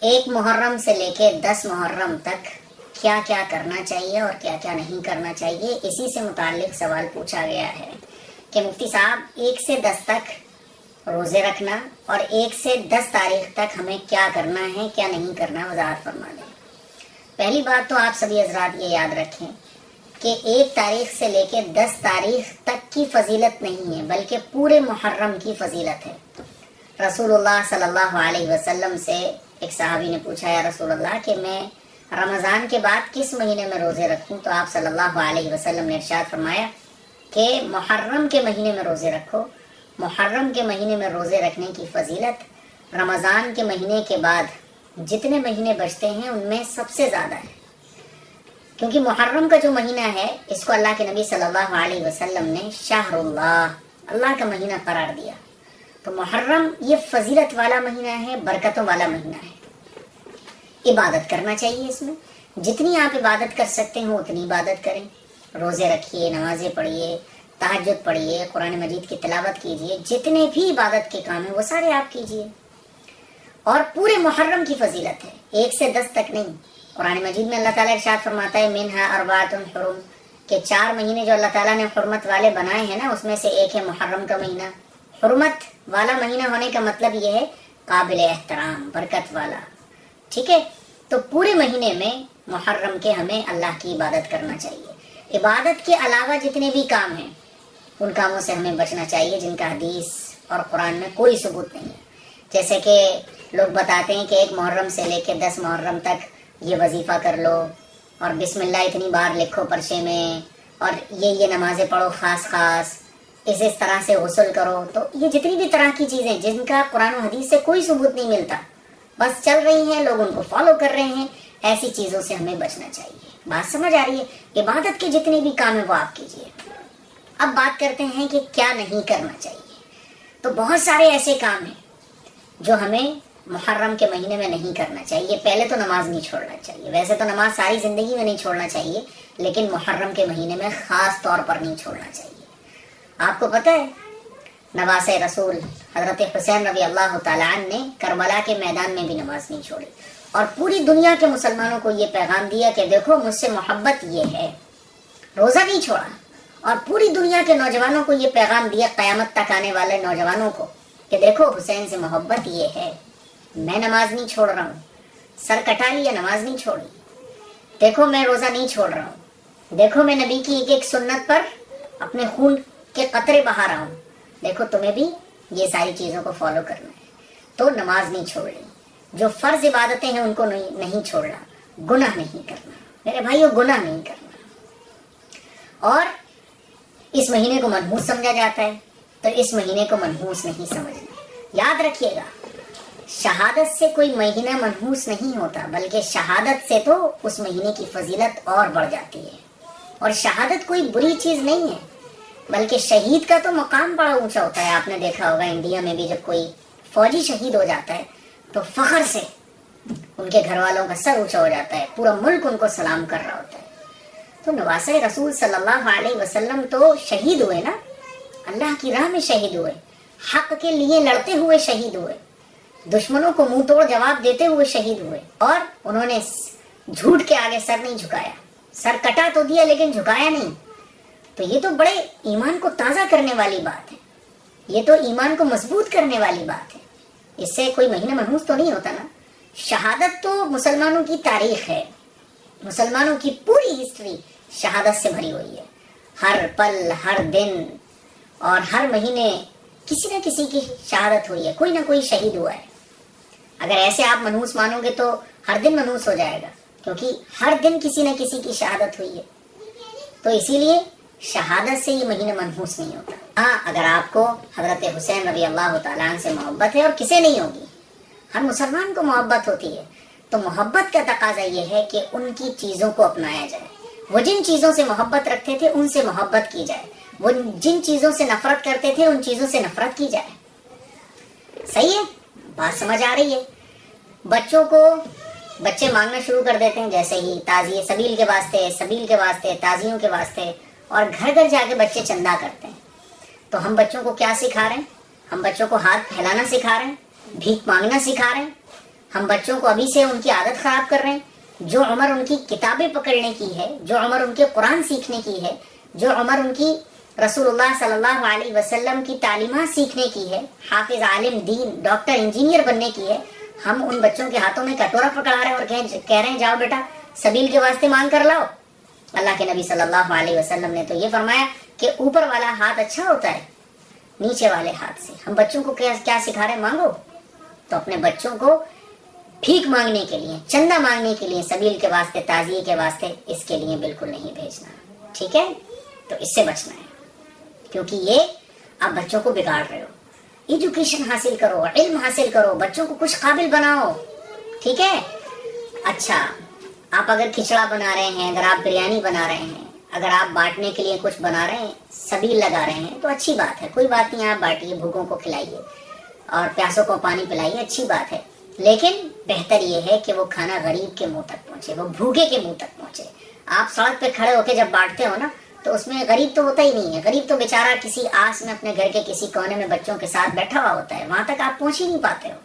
ایک محرم سے لے کے 10 محرم تک کیا کیا کرنا چاہیے اور کیا کیا نہیں کرنا چاہیے، اسی سے متعلق سوال پوچھا گیا ہے کہ مفتی صاحب 1 سے 10 تک روزے رکھنا اور 1 سے 10 تاریخ تک ہمیں کیا کرنا ہے کیا نہیں کرنا، وضاحت فرما دیں۔ پہلی بات تو آپ سبھی حضرات یہ یاد رکھیں کہ 1 تاریخ سے لے کے 10 تاریخ تک کی فضیلت نہیں ہے بلکہ پورے محرم کی فضیلت ہے۔ رسول اللہ صلی اللہ علیہ وسلم سے ایک صحابی نے پوچھا، یا رسول اللہ کہ میں رمضان کے بعد کس مہینے میں روزے رکھوں؟ تو آپ صلی اللہ علیہ وسلم نے ارشاد فرمایا کہ محرم کے مہینے میں روزے رکھو۔ محرم کے مہینے میں روزے رکھنے کی فضیلت رمضان کے مہینے کے بعد جتنے مہینے بچتے ہیں ان میں سب سے زیادہ ہے، کیونکہ محرم کا جو مہینہ ہے اس کو اللہ کے نبی صلی اللہ علیہ وسلم نے شہر اللہ کا مہینہ قرار دیا۔ تو محرم یہ فضیلت والا مہینہ ہے، برکتوں والا مہینہ ہے۔ عبادت کرنا چاہیے، اس میں جتنی آپ عبادت کر سکتے ہو اتنی عبادت کریں، روزے رکھیے، نمازیں پڑھیے، تہجد پڑھیے، قرآن مجید کی تلاوت کیجیے، جتنے بھی عبادت کے کام ہیں وہ سارے آپ کیجیے۔ اور پورے محرم کی فضیلت ہے، 1 سے 10 تک نہیں۔ قرآن مجید میں اللہ تعالیٰ ارشاد فرماتا ہے منہا اربعۃ حرم، کہ 4 مہینے جو اللہ تعالیٰ نے حرمت والے بنائے ہیں نا، اس میں سے ایک ہے محرم کا مہینہ۔ حرمت والا مہینہ ہونے کا مطلب یہ ہے قابل احترام، برکت والا، ٹھیک ہے؟ تو پورے مہینے میں محرم کے ہمیں اللہ کی عبادت کرنا چاہیے۔ عبادت کے علاوہ جتنے بھی کام ہیں ان کاموں سے ہمیں بچنا چاہیے جن کا حدیث اور قرآن میں کوئی ثبوت نہیں ہے۔ جیسے کہ لوگ بتاتے ہیں کہ 1 محرم سے لے کے 10 محرم تک یہ وظیفہ کر لو اور بسم اللہ اتنی بار لکھو پرچے میں، اور یہ نمازیں پڑھو خاص خاص، اس طرح سے غسل کرو۔ تو یہ جتنی بھی طرح کی چیزیں جن کا قرآن و حدیث سے کوئی ثبوت نہیں ملتا، بس چل رہی ہیں، لوگ ان کو فالو کر رہے ہیں، ایسی چیزوں سے ہمیں بچنا چاہیے۔ بات سمجھ آ رہی ہے؟ عبادت کے جتنے بھی کام ہیں وہ آپ کیجیے۔ اب بات کرتے ہیں کہ کیا نہیں کرنا چاہیے۔ تو بہت سارے ایسے کام ہیں جو ہمیں محرم کے مہینے میں نہیں کرنا چاہیے۔ پہلے تو نماز نہیں چھوڑنا چاہیے، ویسے تو نماز ساری زندگی میں نہیں چھوڑنا چاہیے، لیکن محرم کے مہینے میں خاص طور پر نہیں چھوڑنا چاہیے۔ آپ کو پتہ ہے نواسۂ رسول حضرت حسین رضی اللہ تعالیٰ عنہ نے کربلا کے میدان میں بھی نماز نہیں چھوڑی، اور پوری دنیا کے مسلمانوں کو یہ پیغام دیا کہ دیکھو مجھ سے محبت یہ ہے، روزہ نہیں چھوڑا۔ اور پوری دنیا کے نوجوانوں کو یہ پیغام دیا، قیامت تک آنے والے نوجوانوں کو، کہ دیکھو حسین سے محبت یہ ہے، میں نماز نہیں چھوڑ رہا ہوں، سر کٹا لیا نماز نہیں چھوڑی، دیکھو میں روزہ نہیں چھوڑ رہا ہوں، دیکھو میں نبی کی ایک ایک سنت پر اپنے خون کے قطرے بہا رہا ہوں، دیکھو تمہیں بھی یہ ساری چیزوں کو فالو کرنا ہے۔ تو نماز نہیں چھوڑنی، جو فرض عبادتیں ہیں ان کو نہیں چھوڑنا، گناہ نہیں کرنا میرے بھائیو، گناہ نہیں کرنا۔ اور اس مہینے کو منحوس سمجھا جاتا ہے، تو اس مہینے کو منحوس نہیں سمجھنا۔ یاد رکھیے گا، شہادت سے کوئی مہینہ منحوس نہیں ہوتا، بلکہ شہادت سے تو اس مہینے کی فضیلت اور بڑھ جاتی ہے۔ اور شہادت کوئی بری چیز نہیں ہے، بلکہ شہید کا تو مقام بڑا اونچا ہوتا ہے۔ آپ نے دیکھا ہوگا انڈیا میں بھی جب کوئی فوجی شہید ہو جاتا ہے تو فخر سے ان کے گھر والوں کا سر اونچا ہو جاتا ہے، پورا ملک ان کو سلام کر رہا ہوتا ہے۔ تو نواسۂ رسول صلی اللہ علیہ وسلم تو شہید ہوئے نا، اللہ کی راہ میں شہید ہوئے، حق کے لیے لڑتے ہوئے شہید ہوئے، دشمنوں کو منہ توڑ جواب دیتے ہوئے شہید ہوئے، اور انہوں نے جھوٹ کے آگے سر نہیں جھکایا، سر کٹا تو دیا لیکن جھکایا نہیں۔ تو یہ تو بڑے ایمان کو تازہ کرنے والی بات ہے، یہ تو ایمان کو مضبوط کرنے والی بات ہے۔ اس سے کوئی مہینہ منحوس تو نہیں ہوتا نا۔ شہادت تو مسلمانوں کی تاریخ ہے، مسلمانوں کی پوری ہسٹری شہادت سے بھری ہوئی ہے۔ ہر پل، ہر دن اور ہر مہینے کسی نہ کسی کی شہادت ہوئی ہے، کوئی نہ کوئی شہید ہوا ہے۔ اگر ایسے آپ منحوس مانو گے تو ہر دن منحوس ہو جائے گا، کیونکہ ہر دن کسی نہ کسی کی شہادت ہوئی ہے۔ تو اسی لیے شہادت سے یہ مہینہ منحوس نہیں ہوتا۔ ہاں، اگر آپ کو حضرت حسین رضی اللہ تعالیٰ عنہ سے محبت ہے، اور کسے نہیں ہوگی، ہر مسلمان کو محبت ہوتی ہے، تو محبت کا تقاضا یہ ہے کہ ان کی چیزوں کو اپنایا جائے۔ وہ جن چیزوں سے محبت رکھتے تھے ان سے محبت کی جائے، وہ جن چیزوں سے نفرت کرتے تھے ان چیزوں سے نفرت کی جائے۔ صحیح ہے؟ بات سمجھ آ رہی ہے؟ بچے مانگنا شروع کر دیتے ہیں، جیسے ہی تعزیے سبیل کے واسطے، تعزیوں کے واسطے، اور گھر گھر جا کے بچے چندہ کرتے ہیں۔ تو ہم بچوں کو کیا سکھا رہے ہیں؟ ہم بچوں کو ہاتھ پھیلانا سکھا رہے ہیں، بھیک مانگنا سکھا رہے ہیں، ہم بچوں کو ابھی سے ان کی عادت خراب کر رہے ہیں. جو عمر ان کی کتابیں پکڑنے کی ہے، جو عمر ان کے قرآن سیکھنے کی ہے، جو عمر ان کی رسول اللہ صلی اللہ علیہ وسلم کی تعلیمات سیکھنے کی ہے، حافظ، عالم دین، ڈاکٹر، انجینئر بننے کی ہے، ہم ان بچوں کے ہاتھوں میں کٹورا پکڑا رہے ہیں اور کہہ رہے ہیں جاؤ بیٹا سبیل کے واسطے مانگ کر لاؤ. اللہ کے نبی صلی اللہ علیہ وسلم نے تو یہ فرمایا کہ اوپر والا ہاتھ اچھا ہوتا ہے نیچے والے ہاتھ سے. ہم بچوں کو کیا سکھا رہے ہیں؟ مانگو. تو اپنے بچوں کو بھیک مانگنے کے لیے، چندہ مانگنے کے لیے، سبیل کے واسطے، تعزیے کے واسطے، اس کے لیے بالکل نہیں بھیجنا. ٹھیک ہے؟ تو اس سے بچنا ہے، کیونکہ یہ آپ بچوں کو بگاڑ رہے ہو. ایجوکیشن حاصل کرو، علم حاصل کرو، بچوں کو کچھ قابل بناؤ. ٹھیک ہے؟ اچھا، آپ اگر کھچڑا بنا رہے ہیں، اگر آپ بریانی بنا رہے ہیں، اگر آپ بانٹنے کے لیے کچھ بنا رہے ہیں، سبیل لگا رہے ہیں، تو اچھی بات ہے، کوئی بات نہیں. آپ بانٹیے، بھوکوں کو کھلائیے اور پیاسوں کو پانی پلائیے، اچھی بات ہے. لیکن بہتر یہ ہے کہ وہ کھانا غریب کے منہ تک پہنچے، وہ بھوکے کے منہ تک پہنچے. آپ سڑک پہ کھڑے ہو کے جب بانٹتے ہو نا، تو اس میں غریب تو ہوتا ہی نہیں ہے. غریب تو بیچارہ کسی آس میں اپنے گھر کے کسی کونے میں بچوں کے ساتھ بیٹھا ہوا ہوتا ہے، وہاں تک آپ پہنچ ہی نہیں پاتے ہو.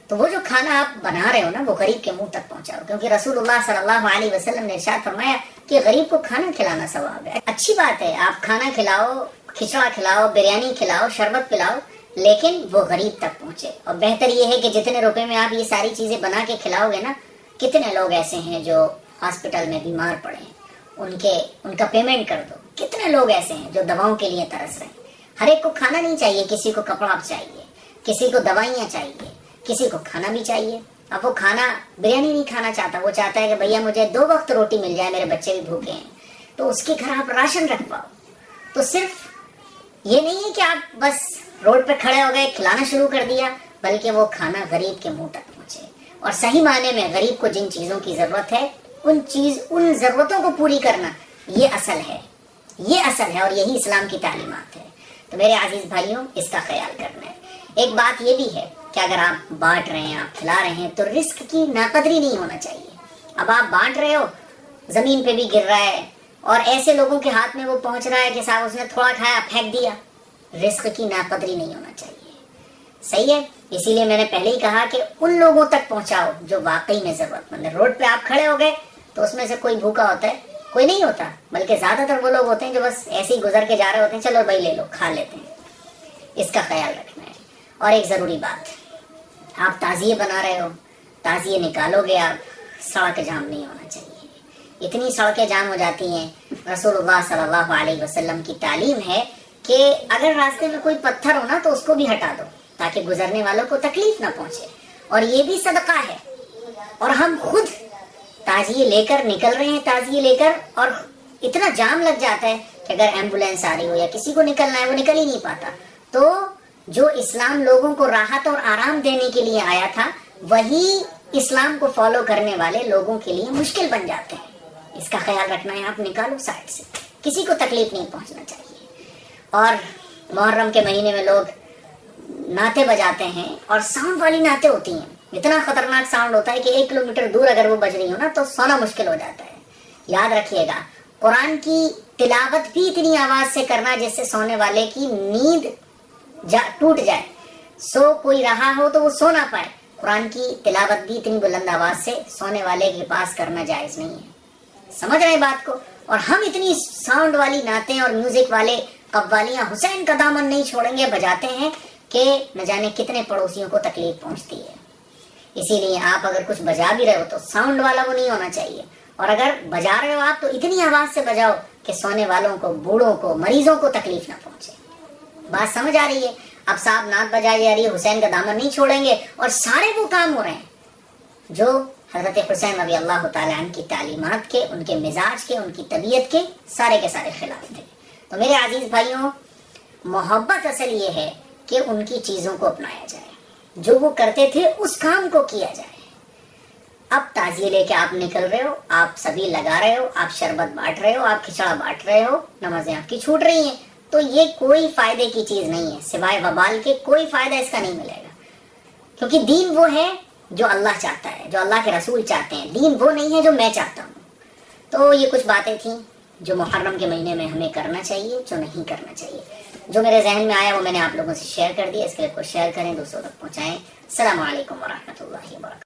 تو وہ جو کھانا آپ بنا رہے ہو نا، وہ غریب کے منہ تک پہنچاؤ، کیونکہ رسول اللہ صلی اللہ علیہ وسلم نے ارشاد فرمایا کہ غریب کو کھانا کھلانا ثواب ہے. اچھی بات ہے، آپ کھانا کھلاؤ، کھچڑا کھلاؤ، بریانی کھلاؤ، شربت پلاؤ، لیکن وہ غریب تک پہنچے. اور بہتر یہ ہے کہ جتنے روپے میں آپ یہ ساری چیزیں بنا کے کھلاؤ گے نا، کتنے لوگ ایسے ہیں جو ہاسپٹل میں بیمار پڑے ہیں، ان کا پیمنٹ کر دو. کتنے لوگ ایسے ہیں جو دواؤں کے لیے ترس رہے ہیں. ہر ایک کو کھانا نہیں چاہیے، کسی کو کپڑا چاہیے، کسی کو دوائیاں چاہیے، کسی کو کھانا بھی چاہیے. اب وہ کھانا بریانی نہیں کھانا چاہتا، وہ چاہتا ہے کہ بھیا مجھے 2 وقت روٹی مل جائے، میرے بچے بھی بھوکے ہیں. تو اس کے گھر آپ راشن رکھ پاؤ. تو صرف یہ نہیں ہے کہ آپ بس روڈ پہ کھڑے ہو گئے، کھلانا شروع کر دیا، بلکہ وہ کھانا غریب کے منہ تک پہنچے. اور صحیح معنی میں غریب کو جن چیزوں کی ضرورت ہے، ان ضرورتوں کو پوری کرنا، یہ اصل ہے، یہ اصل ہے، اور یہی اسلام کی تعلیمات ہے. تو میرے عزیز بھائیوں، اس کا خیال کرنا ہے. ایک بات یہ بھی ہے کہ اگر آپ بانٹ رہے ہیں، آپ کھلا رہے ہیں، تو رزق کی ناقدری نہیں ہونا چاہیے. اب آپ بانٹ رہے ہو، زمین پہ بھی گر رہا ہے، اور ایسے لوگوں کے ہاتھ میں وہ پہنچ رہا ہے کہ صاحب اس نے تھوڑا کھایا پھینک دیا. رزق کی ناقدری نہیں ہونا چاہیے. صحیح ہے؟ اسی لیے میں نے پہلے ہی کہا کہ ان لوگوں تک پہنچاؤ جو واقعی میں ضرورت مند ہے. روڈ پہ آپ کھڑے ہو گئے تو اس میں سے کوئی بھوکا ہوتا ہے؟ کوئی نہیں ہوتا، بلکہ زیادہ تر وہ لوگ ہوتے ہیں جو بس ایسے ہی گزر کے جا رہے ہوتے ہیں، چلو بھائی لے لو، کھا لیتے ہیں. اس کا خیال رکھنا ہے. اور ایک ضروری بات، آپ تعزیے بنا رہے ہو، تعزیے نکالو گے آپ، سڑک جام نہیں ہونا چاہیے. اتنی سڑکیں جام ہو جاتی ہیں. رسول اللہ صلی اللہ علیہ وسلم کی تعلیم ہے کہ اگر راستے میں کوئی پتھر ہو نا تو اس کو بھی ہٹا دو، تاکہ گزرنے والوں کو تکلیف نہ پہنچے. اور یہ بھی صدقہ ہے. اور ہم خود تعزیے لے کر نکل رہے ہیں، تعزیے لے کر، اور اتنا جام لگ جاتا ہے کہ اگر ایمبولینس آ رہی ہو یا کسی کو نکلنا ہے، وہ نکل ہی نہیں پاتا. تو جو اسلام لوگوں کو راحت اور آرام دینے کے لیے آیا تھا، وہی اسلام کو فالو کرنے والے لوگوں کے لیے مشکل بن جاتے ہیں. اس کا خیال رکھنا ہے. آپ نکالو سائڈ سے، کسی کو تکلیف نہیں پہنچنا چاہیے. اور محرم کے مہینے میں لوگ نعتیں بجاتے ہیں، اور ساؤنڈ والی نعتیں ہوتی ہیں. اتنا خطرناک ساؤنڈ ہوتا ہے کہ 1 کلومیٹر دور اگر وہ بج رہی ہو نا تو سونا مشکل ہو جاتا ہے. یاد رکھیے گا، قرآن کی تلاوت بھی اتنی آواز سے کرنا جس سے سونے والے کی نیند ٹوٹ جائے. سو کوئی رہا ہو تو وہ سو نہ پائے. قرآن کی تلاوت بھی اتنی بلند آواز سے سونے والے کے پاس کرنا جائز نہیں ہے. سمجھ رہے ہیں بات کو؟ اور ہم اتنی ساؤنڈ والی نعتیں اور میوزک والے قوالیاں حسین کا دامن نہیں چھوڑیں گے بجاتے ہیں کہ نہ جانے کتنے پڑوسیوں کو تکلیف پہنچتی ہے. اسی لیے آپ اگر کچھ بجا بھی رہے ہو تو ساؤنڈ والا وہ نہیں ہونا چاہیے. اور اگر بجا رہے ہو آپ تو اتنی آواز سے بجاؤ کہ سونے والوں کو، بوڑھوں کو، مریضوں کو تکلیف نہ پہنچے. بات سمجھ آ رہی ہے؟ اب صاحب نعت بجائی جا رہی ہے، حسین کا دامن نہیں چھوڑیں گے، اور سارے وہ کام ہو رہے ہیں جو حضرت حسین رضی اللہ تعالیٰ عنہ کی تعلیمات کے، ان کے مزاج کے، ان کی طبیعت کے سارے خلاف تھے. تو میرے عزیز بھائیوں، محبت اصل یہ ہے کہ ان کی چیزوں کو اپنایا جائے، جو وہ کرتے تھے اس کام کو کیا جائے. اب تعزیے لے کے آپ نکل رہے ہو، آپ سبھی لگا رہے ہو، آپ شربت بانٹ رہے ہو، آپ کھچڑا بانٹ رہے ہو، نمازیں آپ کی چھوٹ رہی ہیں، تو یہ کوئی فائدے کی چیز نہیں ہے. سوائے وبال کے کوئی فائدہ اس کا نہیں ملے گا. کیونکہ دین وہ ہے جو اللہ چاہتا ہے، جو اللہ کے رسول چاہتے ہیں. دین وہ نہیں ہے جو میں چاہتا ہوں. تو یہ کچھ باتیں تھیں جو محرم کے مہینے میں ہمیں کرنا چاہیے، جو نہیں کرنا چاہیے. جو میرے ذہن میں آیا وہ میں نے آپ لوگوں سے شیئر کر دیا. اس کے لیے شیئر کریں، دوسروں تک پہنچائیں. السلام علیکم ورحمۃ اللہ وبرکاتہ.